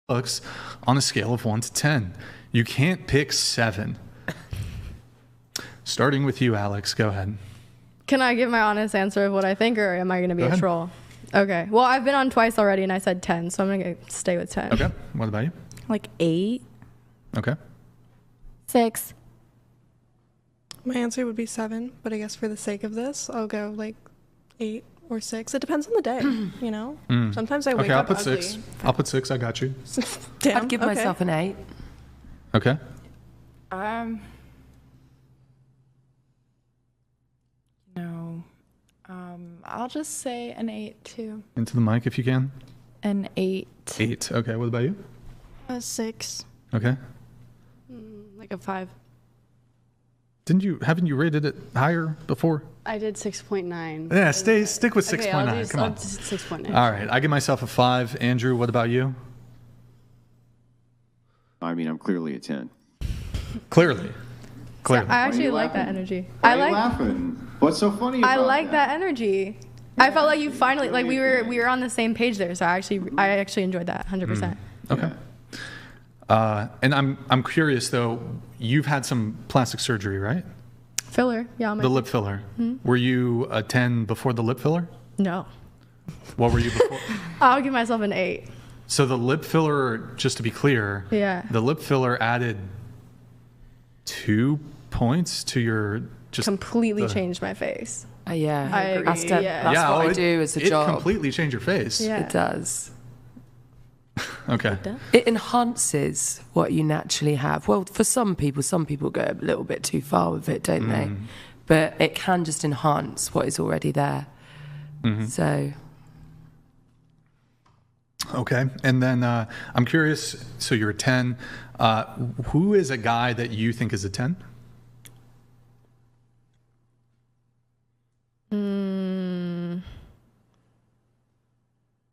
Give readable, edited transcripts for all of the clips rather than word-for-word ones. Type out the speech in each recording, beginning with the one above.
looks on a scale of 1 to 10. You can't pick 7. Starting with you, Alex. Go ahead. Can I give my honest answer of what I think, or am I going to be a troll? Okay. Well, I've been on twice already, and I said 10, so I'm going to stay with 10. Okay. What about you? Like 8. Okay. 6. My answer would be 7, but I guess for the sake of this, I'll go like 8 or 6. It depends on the day, you know? Sometimes I wake up I'll put ugly. 6. I'll put 6. I got you. Damn, I'd give myself an 8. Okay. No. I'll just say an 8 too. Into the mic if you can. An 8. 8. Okay. What about you? A 6. Okay. Like a 5. Haven't you rated it higher before? I did 6.9. Yeah, stick with 6.9. Come on. I'll do 6.9. All right, I give myself a 5. Andrew, what about you? I mean, I'm clearly a 10. Clearly. I actually like that energy. Why are you laughing? What's so funny about I like that energy. I felt like you finally, like we were on the same page there, so I actually enjoyed that 100%. Okay. And I'm curious though. You've had some plastic surgery, right? Filler, yeah. The lip filler. Were you a 10 before the lip filler? No. What were you before? I'll give myself an 8. So the lip filler, just to be clear, the lip filler added 2 points to your completely changed my face. Yeah, I agree. That's what I do as a job. It completely changed your face. Yeah. It does. Okay. It enhances what you naturally have. Well, for some people go a little bit too far with it, don't they? But it can just enhance what is already there. So. Okay. And then I'm curious, so you're a 10. Who is a guy that you think is a 10?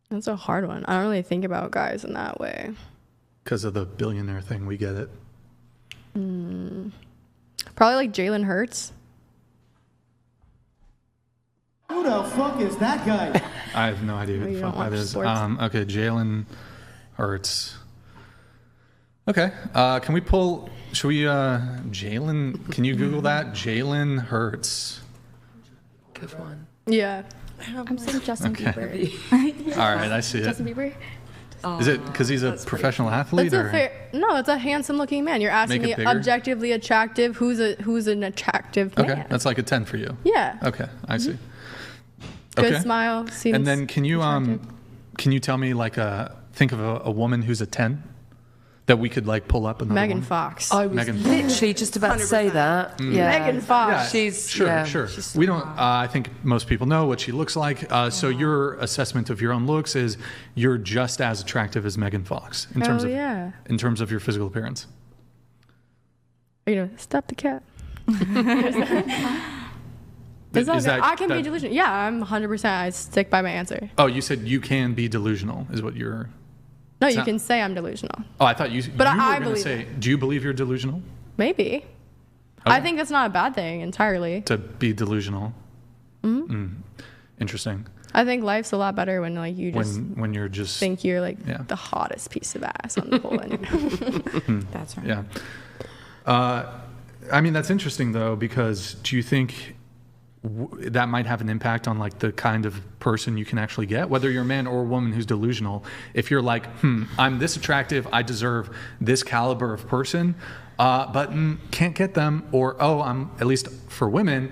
That's a hard one. I don't really think about guys in that way. Because of the billionaire thing, we get it. Probably like Jalen Hurts. Who the fuck is that guy? I have no idea who the fuck that is. Okay, Jalen Hurts. Okay, can we pull? Should we? Jalen? Can you Google that? Jalen Hurts. Good one. Yeah. I'm saying Justin Bieber. All right, I see it. Justin Bieber. Is it because he's a professional athlete? No, it's a handsome-looking man. You're asking me objectively attractive. Who's an attractive man? Okay, that's like a 10 for you. Yeah. Okay, I see. Good smile. Seems and then can you tell me like think of a woman who's a 10 that we could like pull up? Megan Fox. I was literally just about to say that. Yeah. Megan Fox. Yeah, sure. We don't. I think most people know what she looks like. So your assessment of your own looks is you're just as attractive as Megan Fox in terms of your physical appearance. Stop the cat. I can be delusional. Yeah, I'm 100%. I stick by my answer. Oh, you said you can be delusional, is what you're. No, you can say I'm delusional. Oh, I thought you were going to say, it. Do you believe you're delusional? Maybe. Okay. I think that's not a bad thing entirely. To be delusional. Interesting. I think life's a lot better when like you just when you're just think you're like the hottest piece of ass on the planet. That's right. Yeah. I mean, that's interesting though, because do you think that might have an impact on like the kind of person you can actually get, whether you're a man or a woman who's delusional? If you're like, I'm this attractive, I deserve this caliber of person, but can't get them, or I'm, at least for women,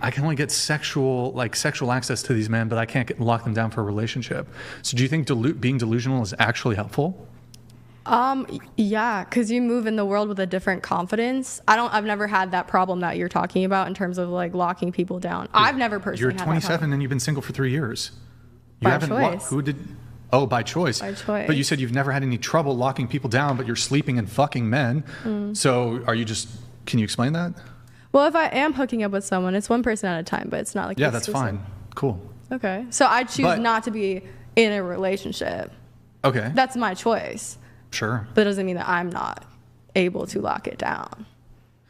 I can only get sexual access to these men, but I can't lock them down for a relationship. So do you think being delusional is actually helpful? Yeah, because you move in the world with a different confidence. I've never had that problem that you're talking about in terms of like locking people down. I've never personally had 27 and you've been single for 3 years. You by choice. Who did? Oh, by choice. By choice. But you said you've never had any trouble locking people down, but you're sleeping and fucking men. So are you just? Can you explain that? Well, if I am hooking up with someone, it's one person at a time, but it's not like that's fine. Cool. Okay, so I choose not to be in a relationship. Okay. That's my choice. Sure. But it doesn't mean that I'm not able to lock it down.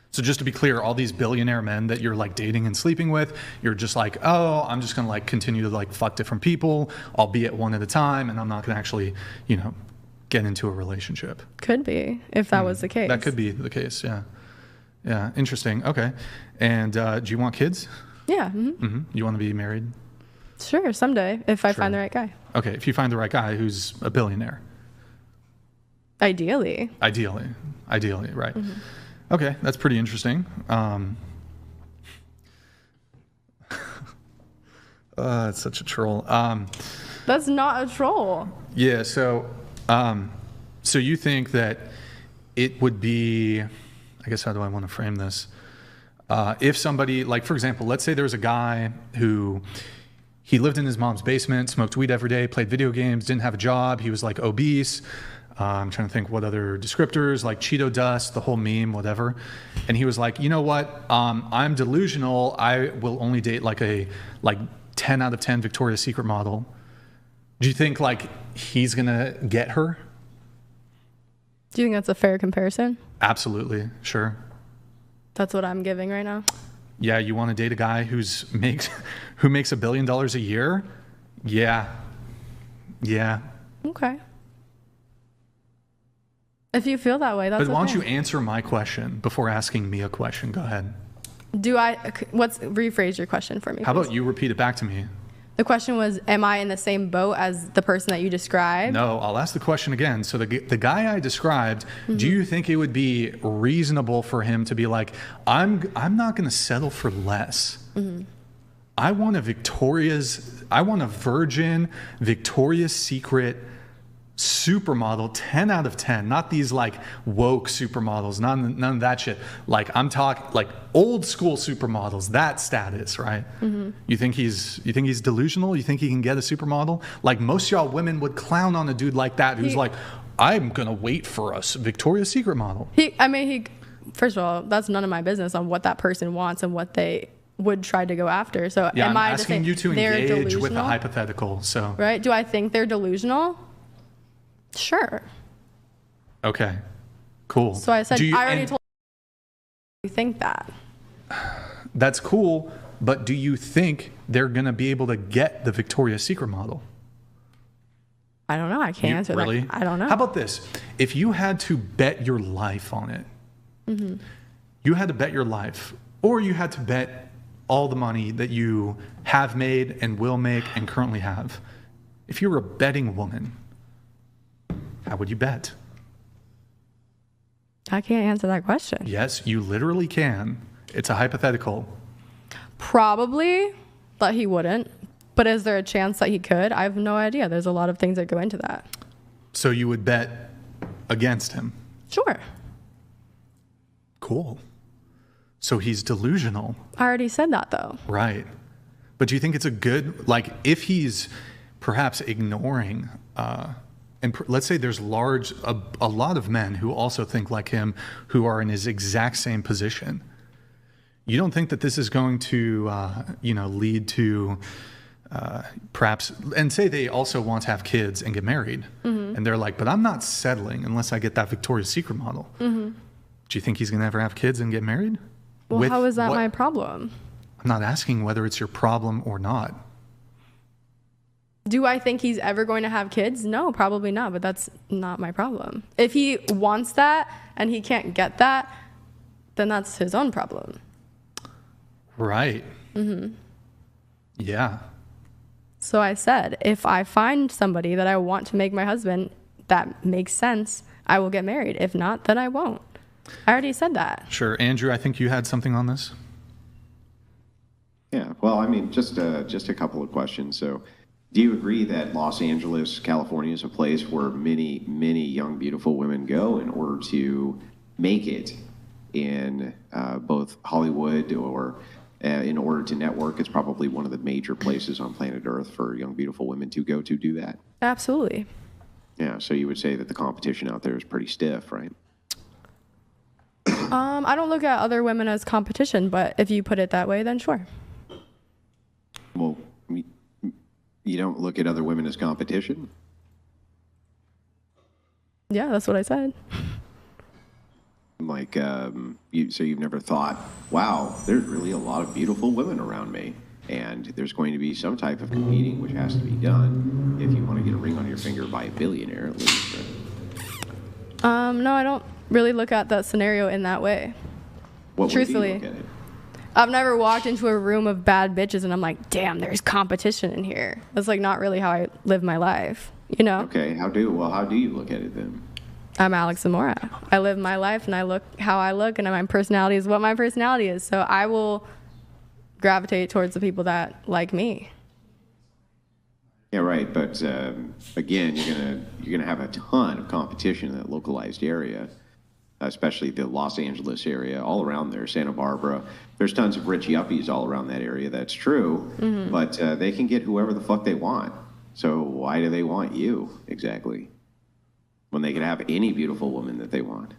So just to be clear, all these billionaire men that you're like dating and sleeping with, you're just like, I'm just going to like continue to like fuck different people, albeit one at a time, and I'm not going to actually, get into a relationship. Could be, if that was the case. That could be the case, yeah. Yeah, interesting. Okay. And do you want kids? Yeah. You want to be married? Sure, someday, if I find the right guy. Okay, if you find the right guy who's a billionaire. Ideally, right. Okay, that's pretty interesting. It's such a troll. That's not a troll. Yeah, so you think that it would be, I guess, how do I want to frame this? If somebody, like, for example, let's say there was a guy who, he lived in his mom's basement, smoked weed every day, played video games, didn't have a job, he was like obese. I'm trying to think what other descriptors, like Cheeto dust, the whole meme, whatever. And he was like, you know what? I'm delusional. I will only date like a 10 out of 10 Victoria's Secret model. Do you think like he's gonna get her? Do you think that's a fair comparison? Absolutely, sure. That's what I'm giving right now. Yeah, you want to date a guy who makes $1 billion a year? Yeah. Okay. If you feel that way, that's okay. But why don't you answer my question before asking me a question? Go ahead. Rephrase your question for me, How please. about you repeat it back to me? The question was, am I in the same boat as the person that you described? No, I'll ask the question again. So the guy I described, do you think it would be reasonable for him to be like, I'm not going to settle for less. I want a virgin Victoria's Secret supermodel, 10 out of 10, not these like woke supermodels, none of that shit. Like I'm talking like old school supermodels, that status, right? You think he's delusional? You think he can get a supermodel? Like most y'all women would clown on a dude like that who's like, I'm gonna wait for a Victoria's Secret model. First of all, that's none of my business on what that person wants and what they would try to go after. So yeah, am I asking you to engage with a hypothetical? So right? Do I think they're delusional? Sure. Okay. Cool. So I said, I already told you think that. That's cool, but do you think they're going to be able to get the Victoria's Secret model? I don't know. I can't answer really? that. I don't know. How about this? If you had to bet your life on it, you had to bet your life, or you had to bet all the money that you have made and will make and currently have. If you were a betting woman, how would you bet? I can't answer that question. Yes, you literally can. It's a hypothetical. Probably, but he wouldn't. But is there a chance that he could? I have no idea. There's a lot of things that go into that. So you would bet against him? Sure. Cool. So he's delusional. I already said that, though. Right. But do you think it's a good, like, if he's perhaps ignoring, let's say there's a lot of men who also think like him, who are in his exact same position. You don't think that this is going to, lead to perhaps, and say they also want to have kids and get married, and they're like, but I'm not settling unless I get that Victoria's Secret model. Do you think he's going to ever have kids and get married? Well, how is that my problem? I'm not asking whether it's your problem or not. Do I think he's ever going to have kids? No, probably not, but that's not my problem. If he wants that and he can't get that, then that's his own problem. Right. Yeah. So I said, if I find somebody that I want to make my husband, that makes sense, I will get married. If not, then I won't. I already said that. Sure. Andrew, I think you had something on this. Yeah, well, I mean, just a couple of questions. So, do you agree that Los Angeles, California is a place where many, many young, beautiful women go in order to make it in both Hollywood or in order to network? It's probably one of the major places on planet Earth for young, beautiful women to go to do that. Absolutely. Yeah, so you would say that the competition out there is pretty stiff, right? I don't look at other women as competition, but if you put it that way, then sure. Well, you don't look at other women as competition? Yeah, that's what I said. Like, so you've never thought, wow, there's really a lot of beautiful women around me, and there's going to be some type of competing which has to be done if you want to get a ring on your finger by a billionaire, at least. Right? No, I don't really look at that scenario in that way. What way Truthfully. do you look at it? I've never walked into a room of bad bitches and I'm like, damn, there's competition in here. That's like not really how I live my life, you know? Okay, how do you look at it then? I'm Alex Zamora. I live my life and I look how I look, and my personality is what my personality is. So I will gravitate towards the people that like me. Yeah, right. But again, you're gonna have a ton of competition in that localized area, especially the Los Angeles area, all around there, Santa Barbara. There's tons of rich yuppies all around that area. That's true. Mm-hmm. But they can get whoever the fuck they want. So why do they want you exactly? When they can have any beautiful woman that they want.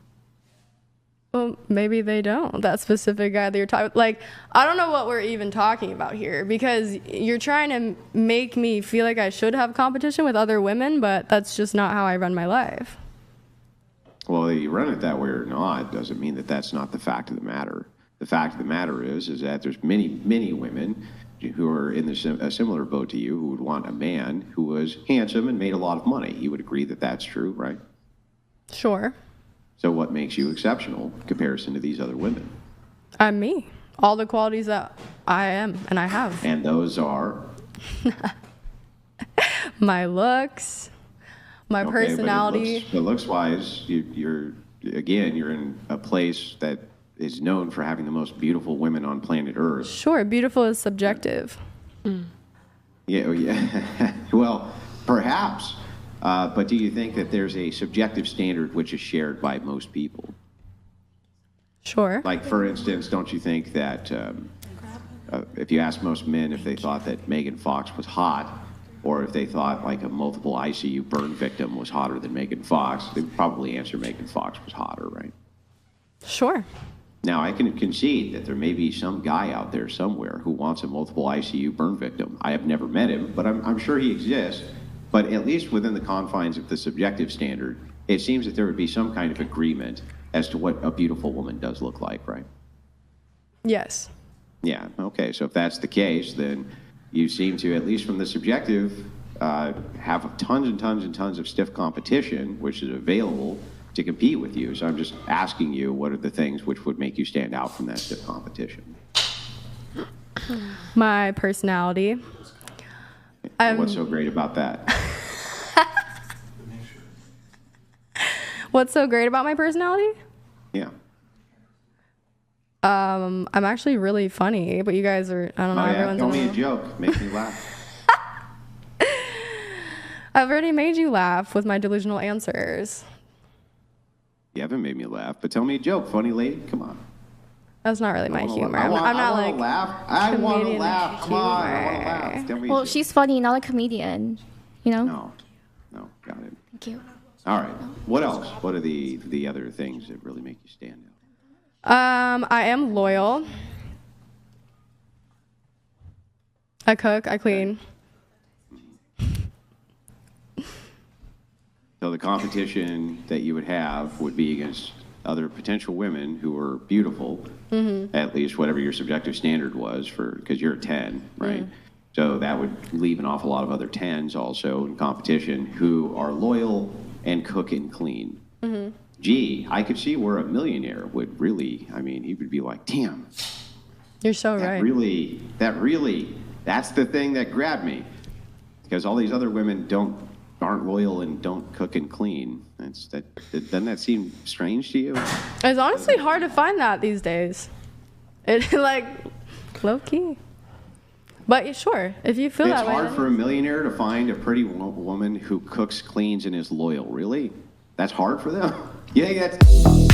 Well, maybe they don't. That specific guy that you're talking, like, I don't know what we're even talking about here, because you're trying to make me feel like I should have competition with other women, but that's just not how I run my life. Well, you run it that way or not doesn't mean that that's not the fact of the matter. The fact of the matter is that there's many women who are in a similar boat to you who would want a man who was handsome and made a lot of money. You would agree that that's true, right? Sure. So what makes you exceptional in comparison to these other women? I'm me. All the qualities that I am and I have. And those are? My looks, my personality. But looks-wise, you're in a place that is known for having the most beautiful women on planet Earth. Sure, beautiful is subjective. Mm. Yeah. Well, perhaps. But do you think that there's a subjective standard which is shared by most people? Sure. Like, for instance, don't you think that if you ask most men if they thought that Megan Fox was hot, or if they thought like a multiple ICU burn victim was hotter than Megan Fox, they would probably answer Megan Fox was hotter, right? Sure. Now, I can concede that there may be some guy out there somewhere who wants a multiple ICU burn victim. I have never met him, but I'm sure he exists. But at least within the confines of the subjective standard, it seems that there would be some kind of agreement as to what a beautiful woman does look like, right? Yes. Yeah, okay. So if that's the case, then you seem to, at least from the subjective, have tons and tons and tons of stiff competition, which is available to compete with you. So I'm just asking you, what are the things which would make you stand out from that stiff competition? My personality. What's so great about that? What's so great about my personality? Yeah. I'm actually really funny, but you guys are, I don't know. Everyone's tell me a joke. Make me laugh. I've already made you laugh with my delusional answers. You haven't made me laugh, but tell me a joke, funny lady. Come on. That's not really my humor. I want like to laugh. I want to laugh. Come on. I want to laugh. Tell me a joke. She's funny, not a comedian. You know? No. Got it. Thank you. All right. What else? What are the other things that really make you stand out? I am loyal. I cook. I clean. So the competition that you would have would be against other potential women who are beautiful, at least whatever your subjective standard was, because you're a 10, right? So that would leave an awful lot of other 10s also in competition who are loyal and cook and clean. Gee, I could see where a millionaire would really, he would be like, damn. You're so right. That's the thing that grabbed me. Because all these other women aren't loyal and don't cook and clean. Doesn't that seem strange to you? It's honestly hard to find that these days. It's like low key. But sure, if you feel that way. It's hard for a millionaire to find a pretty woman who cooks, cleans, and is loyal. Really? That's hard for them? You think that's...